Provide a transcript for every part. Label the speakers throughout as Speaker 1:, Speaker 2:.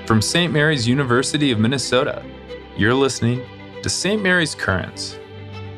Speaker 1: From St. Mary's University of Minnesota, you're listening to St. Mary's Currents.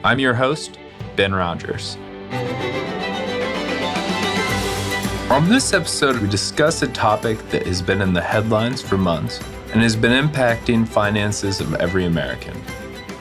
Speaker 1: I'm your host, Ben Rogers. On this episode, we discuss a topic that has been in the headlines for months and has been impacting finances of every American.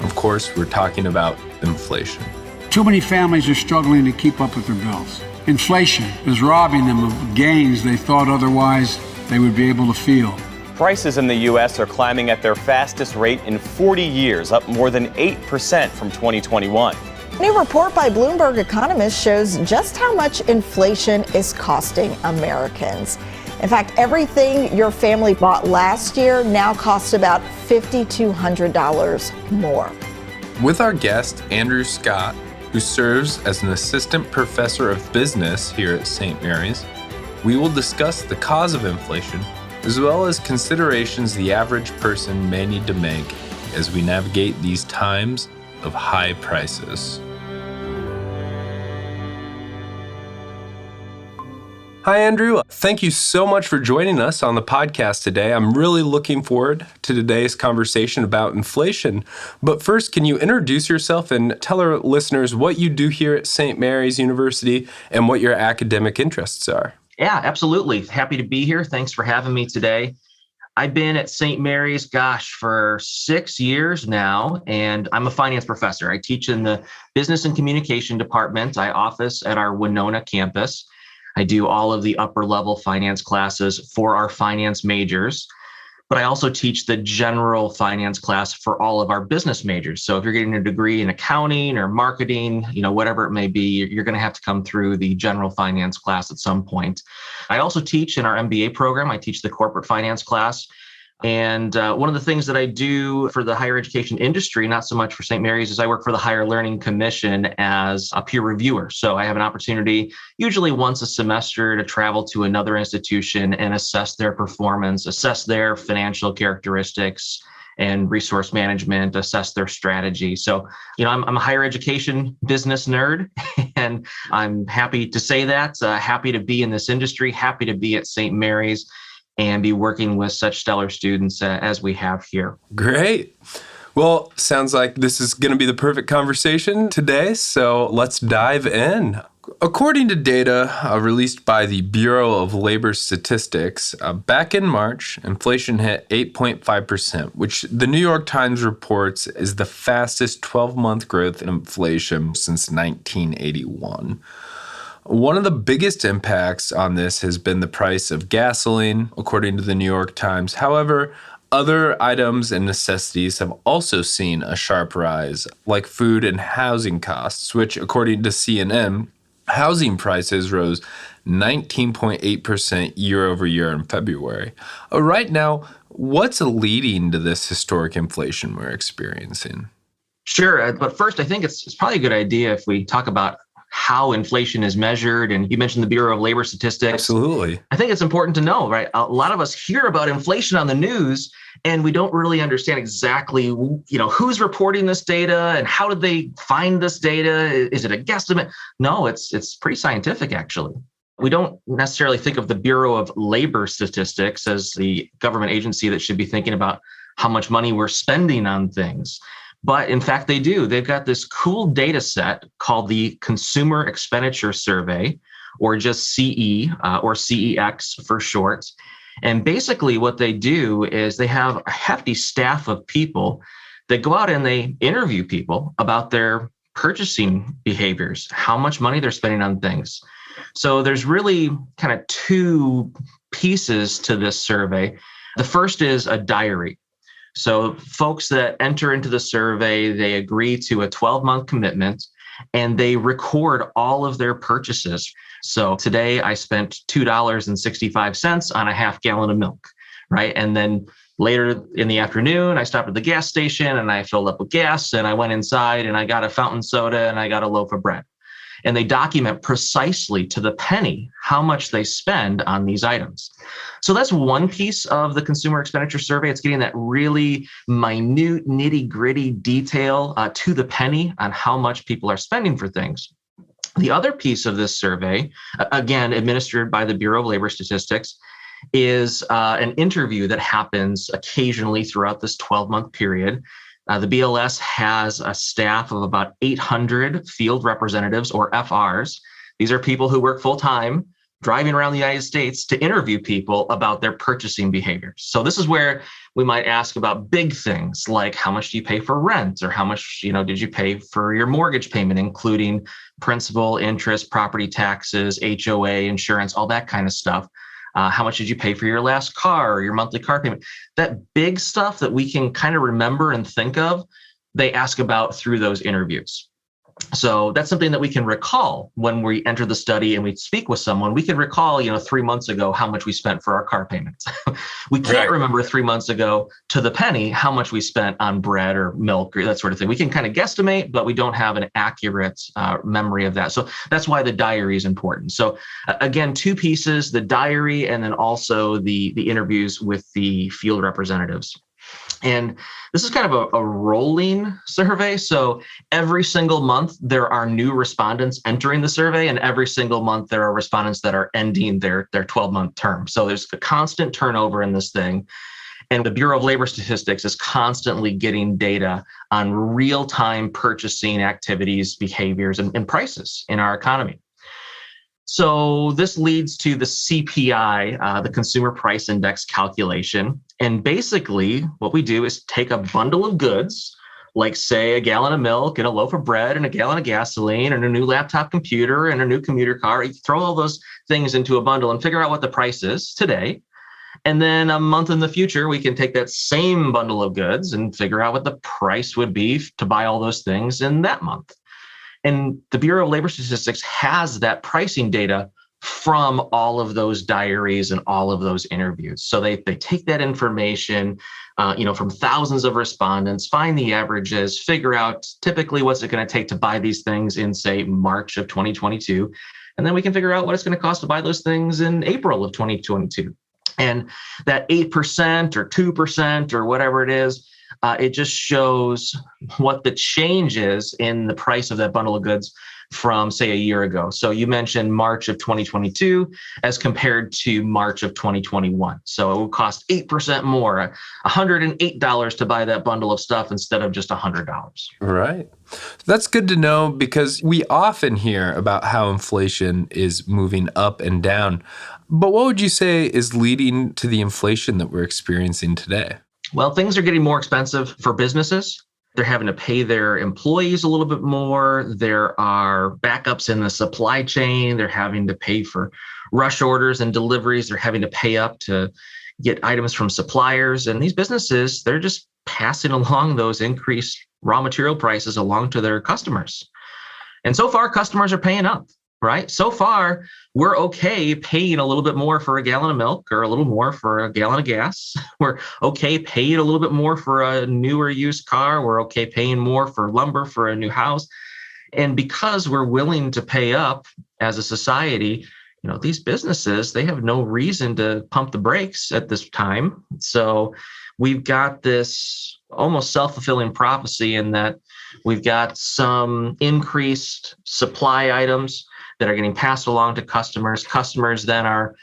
Speaker 1: Of course, we're talking about inflation.
Speaker 2: Too many families are struggling to keep up with their bills. Inflation is robbing them of gains they thought otherwise they would be able to feel.
Speaker 3: Prices in the U.S. are climbing at their fastest rate in 40 years, up more than 8% from 2021.
Speaker 4: A new report by Bloomberg economists shows just how much inflation is costing Americans. In fact, everything your family bought last year now costs about $5,200 more.
Speaker 1: With our guest, Andrew Scott, who serves as an assistant professor of business here at St. Mary's, we will discuss the cause of inflation, as well as considerations the average person may need to make as we navigate these times of high prices. Hi, Andrew. Thank you so much for joining us on the podcast today. I'm really looking forward to today's conversation about inflation. But first, can you introduce yourself and tell our listeners what you do here at St. Mary's University and what your academic interests are?
Speaker 5: Yeah, absolutely. Happy to be here. Thanks for having me today. I've been at St. Mary's, for 6 years now, and I'm a finance professor. I teach in the business and communication department. I office at our Winona campus. I do all of the upper level finance classes for our finance majors, but I also teach the general finance class for all of our business majors. So if you're getting a degree in accounting or marketing, whatever it may be, you're going to have to come through the general finance class at some point. I also teach in our MBA program. I teach the corporate finance class. And one of the things that I do for the higher education industry, not so much for St. Mary's, is I work for the Higher Learning Commission as a peer reviewer. So I have an opportunity, usually once a semester, to travel to another institution and assess their performance, assess their financial characteristics and resource management, assess their strategy. So, I'm a higher education business nerd, and I'm happy to say that, happy to be in this industry, happy to be at St. Mary's and be working with such stellar students as we have here.
Speaker 1: Great. Well, sounds like this is going to be the perfect conversation today, so let's dive in. According to data released by the Bureau of Labor Statistics, back in March, inflation hit 8.5%, which the New York Times reports is the fastest 12-month growth in inflation since 1981. One of the biggest impacts on this has been the price of gasoline, according to the New York Times. However, other items and necessities have also seen a sharp rise, like food and housing costs, which, according to CNN, housing prices rose 19.8% year over year in February. Right now, what's leading to this historic inflation we're experiencing?
Speaker 5: Sure. But first, I think it's probably a good idea if we talk about how inflation is measured. And you mentioned the Bureau of Labor Statistics.
Speaker 1: Absolutely.
Speaker 5: I think it's important to know, right? A lot of us hear about inflation on the news, and we don't really understand exactly, who's reporting this data and how did they find this data? Is it a guesstimate? No, it's pretty scientific, actually. We don't necessarily think of the Bureau of Labor Statistics as the government agency that should be thinking about how much money we're spending on things. But in fact, they do. They've got this cool data set called the Consumer Expenditure Survey, or just CE, or CEX for short. And basically what they do is they have a hefty staff of people that go out and they interview people about their purchasing behaviors, how much money they're spending on things. So there's really kind of two pieces to this survey. The first is a diary. So folks that enter into the survey, they agree to a 12-month commitment and they record all of their purchases. So today I spent $2.65 on a half gallon of milk, right? And then later in the afternoon, I stopped at the gas station and I filled up with gas and I went inside and I got a fountain soda and I got a loaf of bread. And they document precisely to the penny how much they spend on these items. So that's one piece of the consumer expenditure survey. It's getting that really minute, nitty-gritty detail to the penny on how much people are spending for things. The other piece of this survey, again, administered by the Bureau of Labor Statistics, is an interview that happens occasionally throughout this 12-month period. The BLS has a staff of about 800 field representatives, or FRs. These are people who work full-time, driving around the United States to interview people about their purchasing behaviors. So this is where we might ask about big things like, how much do you pay for rent, or how much did you pay for your mortgage payment, including principal, interest, property taxes, HOA, insurance, all that kind of stuff. How much did you pay for your last car or your monthly car payment? That big stuff that we can kind of remember and think of, they ask about through those interviews. So that's something that we can recall when we enter the study and we speak with someone. We can recall, 3 months ago, how much we spent for our car payments. We can't remember 3 months ago to the penny how much we spent on bread or milk or that sort of thing. We can kind of guesstimate, but we don't have an accurate memory of that. So that's why the diary is important. So again, two pieces, the diary and then also the interviews with the field representatives. And this is kind of a rolling survey. So every single month, there are new respondents entering the survey, and every single month, there are respondents that are ending their 12-month term. So there's a constant turnover in this thing. And the Bureau of Labor Statistics is constantly getting data on real-time purchasing activities, behaviors, and prices in our economy. So this leads to the CPI, the Consumer Price Index calculation. And basically what we do is take a bundle of goods, like say a gallon of milk and a loaf of bread and a gallon of gasoline and a new laptop computer and a new commuter car. You throw all those things into a bundle and figure out what the price is today. And then a month in the future, we can take that same bundle of goods and figure out what the price would be to buy all those things in that month. And the Bureau of Labor Statistics has that pricing data from all of those diaries and all of those interviews. So they take that information, from thousands of respondents, find the averages, figure out typically what's it going to take to buy these things in, say, March of 2022. And then we can figure out what it's going to cost to buy those things in April of 2022. And that 8% or 2% or whatever it is, it just shows what the change is in the price of that bundle of goods from, say, a year ago. So you mentioned March of 2022 as compared to March of 2021. So it would cost 8% more, $108 to buy that bundle of stuff instead of just $100.
Speaker 1: Right. That's good to know, because we often hear about how inflation is moving up and down. But what would you say is leading to the inflation that we're experiencing today?
Speaker 5: Well, things are getting more expensive for businesses. They're having to pay their employees a little bit more. There are backups in the supply chain. They're having to pay for rush orders and deliveries. They're having to pay up to get items from suppliers. And these businesses, they're just passing along those increased raw material prices along to their customers. And so far, customers are paying up. Right? So far, we're okay paying a little bit more for a gallon of milk or a little more for a gallon of gas. We're okay paying a little bit more for a new or used car. We're okay paying more for lumber for a new house. And because we're willing to pay up as a society, these businesses, they have no reason to pump the brakes at this time. So we've got this almost self-fulfilling prophecy in that we've got some increased supply items that are getting passed along to customers. Customers then are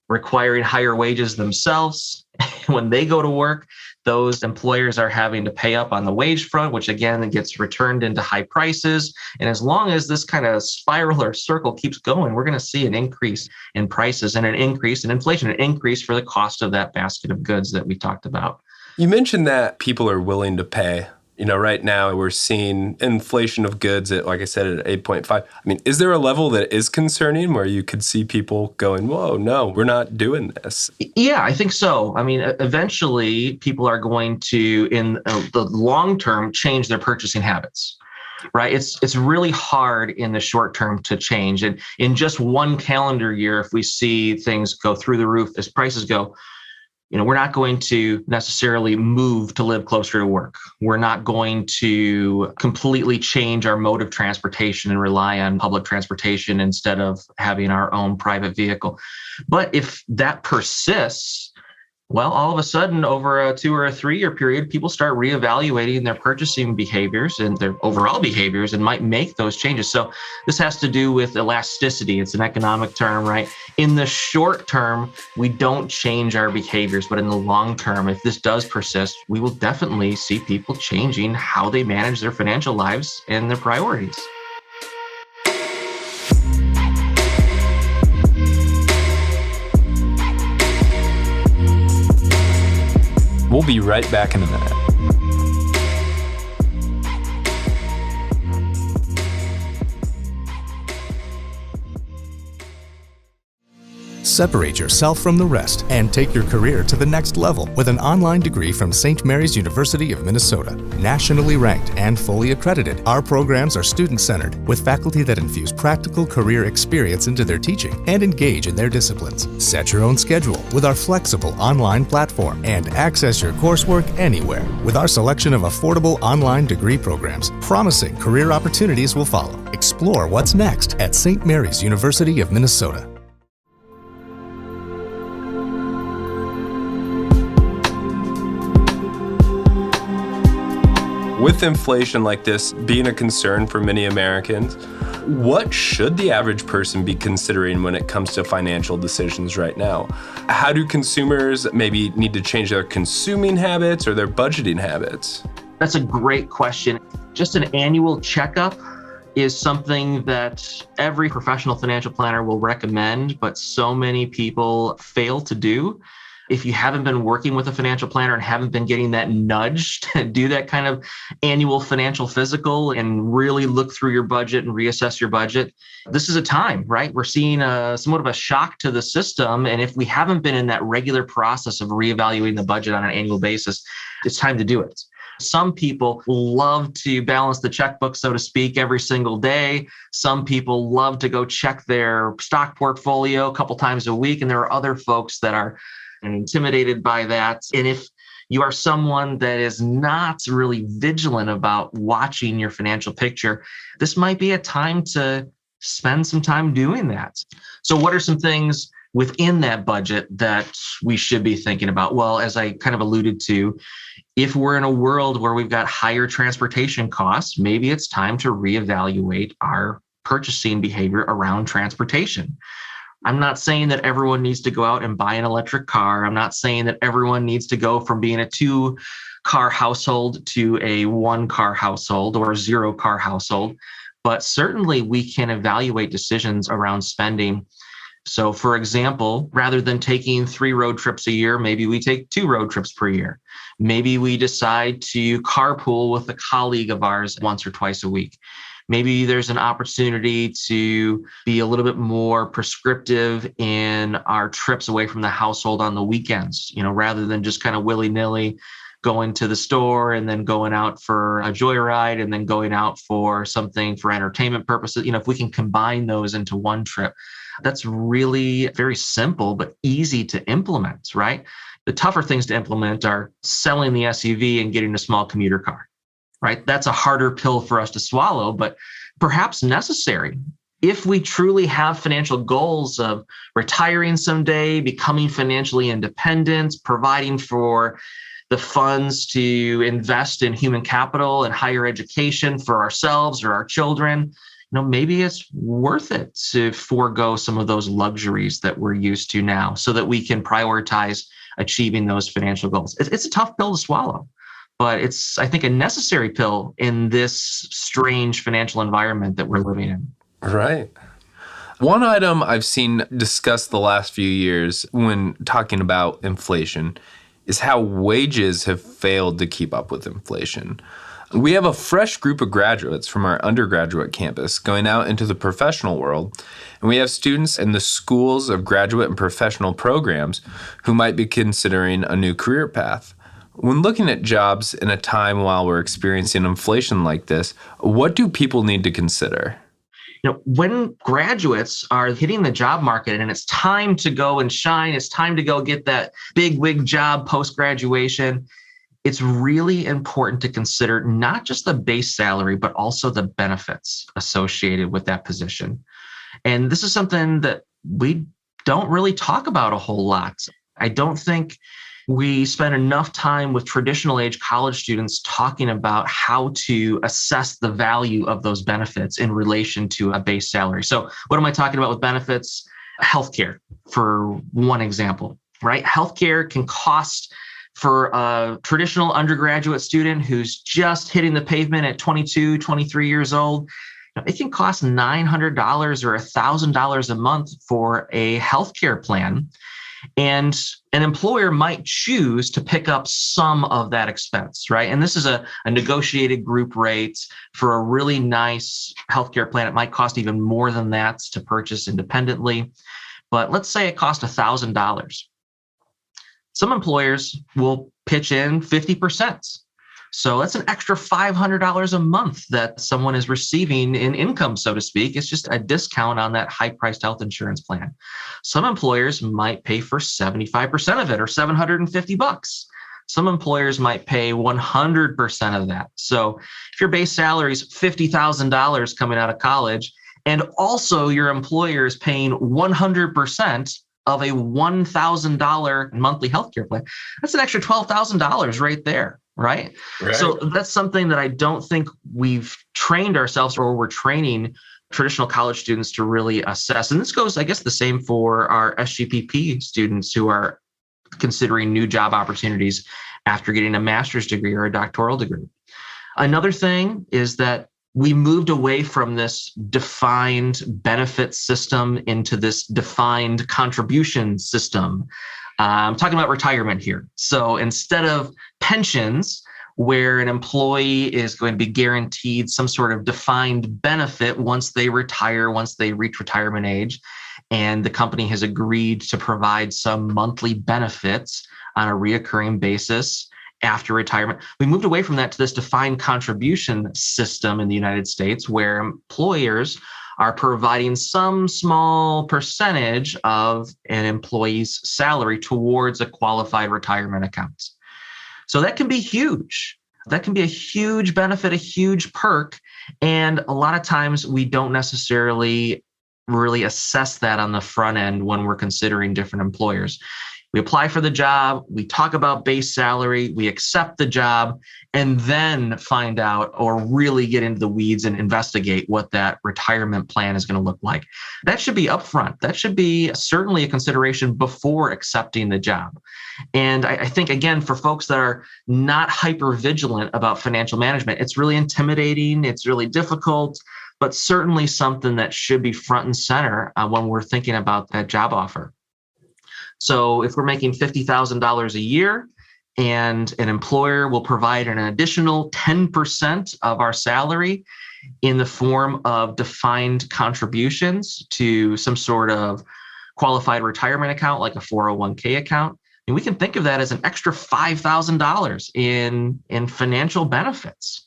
Speaker 5: requiring higher wages themselves. When they go to work, those employers are having to pay up on the wage front, which again gets returned into high prices. And as long as this kind of spiral or circle keeps going, we're going to see an increase in prices and an increase in inflation, an increase for the cost of that basket of goods that we talked about.
Speaker 1: You mentioned that people are willing to pay. Right now we're seeing inflation of goods at, like I said, at 8.5. I mean, is there a level that is concerning where you could see people going, whoa, no, we're not doing this?
Speaker 5: Yeah, I think so. I mean, eventually people are going to, in the long term, change their purchasing habits. Right? It's really hard in the short term to change. And in just one calendar year, if we see things go through the roof as prices go, we're not going to necessarily move to live closer to work. We're not going to completely change our mode of transportation and rely on public transportation instead of having our own private vehicle. But if that persists, Well, all of a sudden, over a 2 or a 3 year period, people start reevaluating their purchasing behaviors and their overall behaviors and might make those changes. So this has to do with elasticity. It's an economic term, right? In the short term, we don't change our behaviors, but in the long term, if this does persist, we will definitely see people changing how they manage their financial lives and their priorities.
Speaker 1: We'll be right back in a minute.
Speaker 6: Separate yourself from the rest and take your career to the next level with an online degree from St. Mary's University of Minnesota. Nationally ranked and fully accredited, our programs are student-centered with faculty that infuse practical career experience into their teaching and engage in their disciplines. Set your own schedule with our flexible online platform and access your coursework anywhere with our selection of affordable online degree programs. Promising career opportunities will follow. Explore what's next at St. Mary's University of Minnesota.
Speaker 1: With inflation like this being a concern for many Americans, what should the average person be considering when it comes to financial decisions right now? How do consumers maybe need to change their consuming habits or their budgeting habits?
Speaker 5: That's a great question. Just an annual checkup is something that every professional financial planner will recommend, but so many people fail to do. If you haven't been working with a financial planner and haven't been getting that nudge to do that kind of annual financial physical and really look through your budget and reassess your budget, this is a time, right? We're seeing somewhat of a shock to the system. And if we haven't been in that regular process of reevaluating the budget on an annual basis, it's time to do it. Some people love to balance the checkbook, so to speak, every single day. Some people love to go check their stock portfolio a couple times a week. And there are other folks that are intimidated by that. And if you are someone that is not really vigilant about watching your financial picture, this might be a time to spend some time doing that. So what are some things within that budget that we should be thinking about? Well, as I kind of alluded to, if we're in a world where we've got higher transportation costs, maybe it's time to reevaluate our purchasing behavior around transportation. I'm not saying that everyone needs to go out and buy an electric car. I'm not saying that everyone needs to go from being a 2-car household to a 1-car household or a 0-car household, but certainly we can evaluate decisions around spending. So for example, rather than taking 3 road trips a year, maybe we take 2 road trips per year. Maybe we decide to carpool with a colleague of ours once or twice a week. Maybe there's an opportunity to be a little bit more prescriptive in our trips away from the household on the weekends, rather than just kind of willy-nilly going to the store and then going out for a joyride and then going out for something for entertainment purposes. If we can combine those into one trip, that's really very simple, but easy to implement, right? The tougher things to implement are selling the SUV and getting a small commuter car. Right? That's a harder pill for us to swallow, but perhaps necessary. If we truly have financial goals of retiring someday, becoming financially independent, providing for the funds to invest in human capital and higher education for ourselves or our children, maybe it's worth it to forego some of those luxuries that we're used to now so that we can prioritize achieving those financial goals. It's a tough pill to swallow. But it's, I think, a necessary pill in this strange financial environment that we're living in.
Speaker 1: Right. One item I've seen discussed the last few years when talking about inflation is how wages have failed to keep up with inflation. We have a fresh group of graduates from our undergraduate campus going out into the professional world, and we have students in the schools of graduate and professional programs who might be considering a new career path. When looking at jobs in a time while we're experiencing inflation like this, what do people need to consider?
Speaker 5: When graduates are hitting the job market and it's time to go and shine, it's time to go get that big wig job post-graduation, it's really important to consider not just the base salary, but also the benefits associated with that position. And this is something that we don't really talk about a whole lot. I don't think we spend enough time with traditional age college students talking about how to assess the value of those benefits in relation to a base salary. So what am I talking about with benefits? Healthcare, for one example, right? Healthcare can cost, for a traditional undergraduate student who's just hitting the pavement at 22, 23 years old, it can cost $900 or $1,000 a month for a healthcare plan. And an employer might choose to pick up some of that expense, right? And this is a negotiated group rate for a really nice healthcare plan. It might cost even more than that to purchase independently. But let's say it cost $1,000. Some employers will pitch in 50%. So that's an extra $500 a month that someone is receiving in income, so to speak. It's just a discount on that high-priced health insurance plan. Some employers might pay for 75% of it, or $750. Some employers might pay 100% of that. So if your base salary is $50,000 coming out of college, and also your employer is paying 100% of a $1,000 monthly healthcare plan, that's an extra $12,000 right there. Right? So that's something that I don't think we've trained ourselves, or we're training traditional college students to really assess. And this goes, I guess, the same for our SGPP students who are considering new job opportunities after getting a master's degree or a doctoral degree. Another thing is that we moved away from this defined benefit system into this defined contribution system. I'm talking about retirement here. So instead of pensions, where an employee is going to be guaranteed some sort of defined benefit once they retire, once they reach retirement age, and the company has agreed to provide some monthly benefits on a reoccurring basis after retirement, we moved away from that to this defined contribution system in the United States, where employers are providing some small percentage of an employee's salary towards a qualified retirement account. So that can be huge. That can be a huge benefit, a huge perk. And a lot of times we don't necessarily really assess that on the front end when we're considering different employers. We apply for the job, we talk about base salary, we accept the job, and then find out, or really get into the weeds and investigate what that retirement plan is going to look like. That should be upfront. That should be certainly a consideration before accepting the job. And I think, again, for folks that are not hyper vigilant about financial management, it's really intimidating, it's really difficult, but certainly something that should be front and center when we're thinking about that job offer. So if we're making $50,000 a year and an employer will provide an additional 10% of our salary in the form of defined contributions to some sort of qualified retirement account, like a 401k account, and we can think of that as an extra $5,000 in financial benefits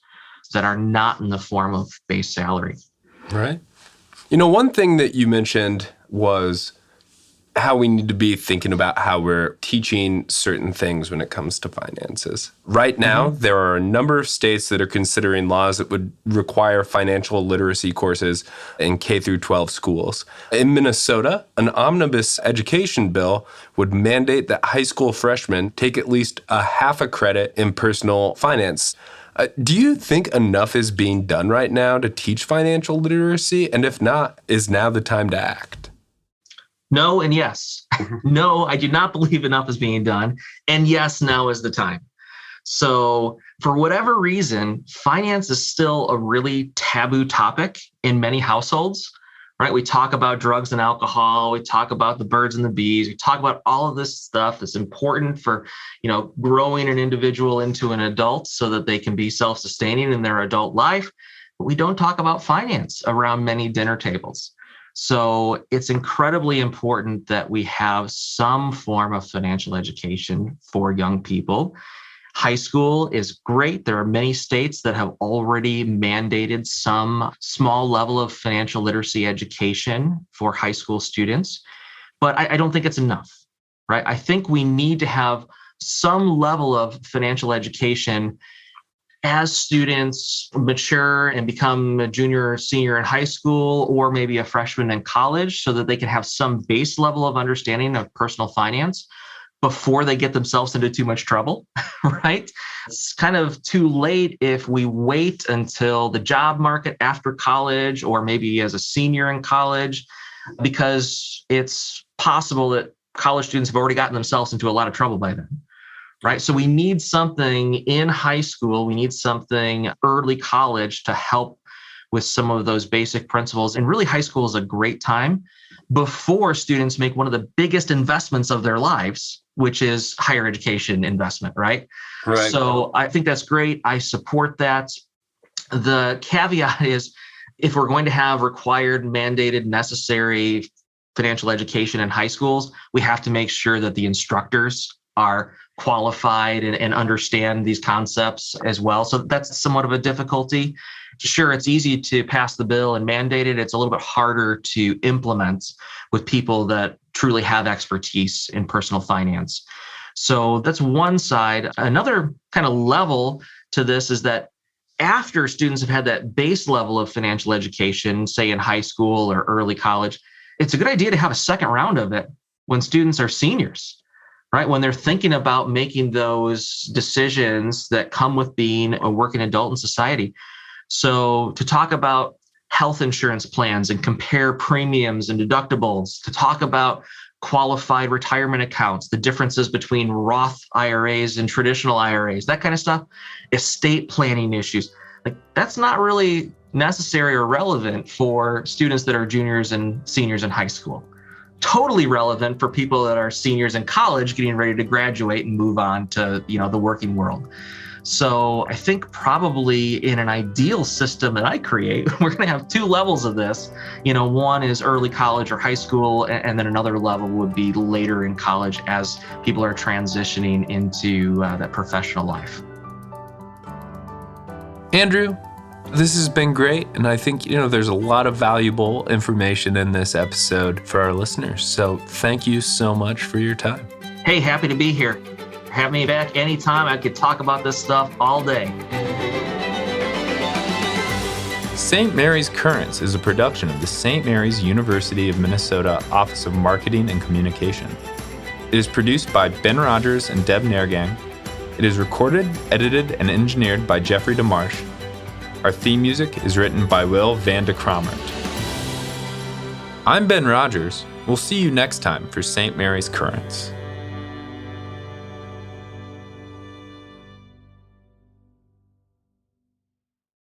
Speaker 5: that are not in the form of base salary.
Speaker 1: Right. You know, one thing that you mentioned was how we need to be thinking about how we're teaching certain things when it comes to finances. Right now, there are a number of states that are considering laws that would require financial literacy courses in K through 12 schools. In Minnesota, an omnibus education bill would mandate that high school freshmen take at least a half a credit in personal finance. Do you think enough is being done right now to teach financial literacy? And if not, is now the time to act?
Speaker 5: No and yes. No, I do not believe enough is being done. And yes, now is the time. So for whatever reason, finance is still a really taboo topic in many households, right? We talk about drugs and alcohol. We talk about the birds and the bees. We talk about all of this stuff that's important for, growing an individual into an adult so that they can be self-sustaining in their adult life. But we don't talk about finance around many dinner tables. So it's incredibly important that we have some form of financial education for young people. High school is great. There are many states that have already mandated some small level of financial literacy education for high school students, but I don't think it's enough, right? I think we need to have some level of financial education as students mature and become a junior or senior in high school, or maybe a freshman in college, so that they can have some base level of understanding of personal finance. before they get themselves into too much trouble, right? It's kind of too late if we wait until the job market after college or maybe as a senior in college, because it's possible that college students have already gotten themselves into a lot of trouble by then. Right. So we need something in high school. We need something early college to help with some of those basic principles. And really, high school is a great time before students make one of the biggest investments of their lives, which is higher education investment. Right.
Speaker 1: Right.
Speaker 5: So I think that's great. I support that. The caveat is if we're going to have required, mandated, necessary financial education in high schools, we have to make sure that the instructors are qualified and understand these concepts as well. So that's somewhat of a difficulty. Sure, it's easy to pass the bill and mandate it. It's a little bit harder to implement with people that truly have expertise in personal finance. So that's one side. Another kind of level to this is that after students have had that base level of financial education, say in high school or early college, it's a good idea to have a second round of it when students are seniors. Right? When they're thinking about making those decisions that come with being a working adult in society. So to talk about health insurance plans and compare premiums and deductibles, to talk about qualified retirement accounts, the differences between Roth IRAs and traditional IRAs, that kind of stuff, estate planning issues. Like that's not really necessary or relevant for students that are juniors and seniors in high school. Totally relevant for people that are seniors in college getting ready to graduate and move on to, the working world. So I think probably in an ideal system that I create, we're going to have two levels of this. One is early college or high school, and then another level would be later in college as people are transitioning into that professional life.
Speaker 1: Andrew, this has been great, and I think, there's a lot of valuable information in this episode for our listeners. So thank you so much for your time.
Speaker 5: Hey, happy to be here. Have me back anytime. I could talk about this stuff all day.
Speaker 1: St. Mary's Currents is a production of the St. Mary's University of Minnesota Office of Marketing and Communication. It is produced by Ben Rogers and Deb Nergang. It is recorded, edited, and engineered by Jeffrey DeMarsh. Our theme music is written by Will Van de Kramert. I'm Ben Rogers. We'll see you next time for St. Mary's Currents.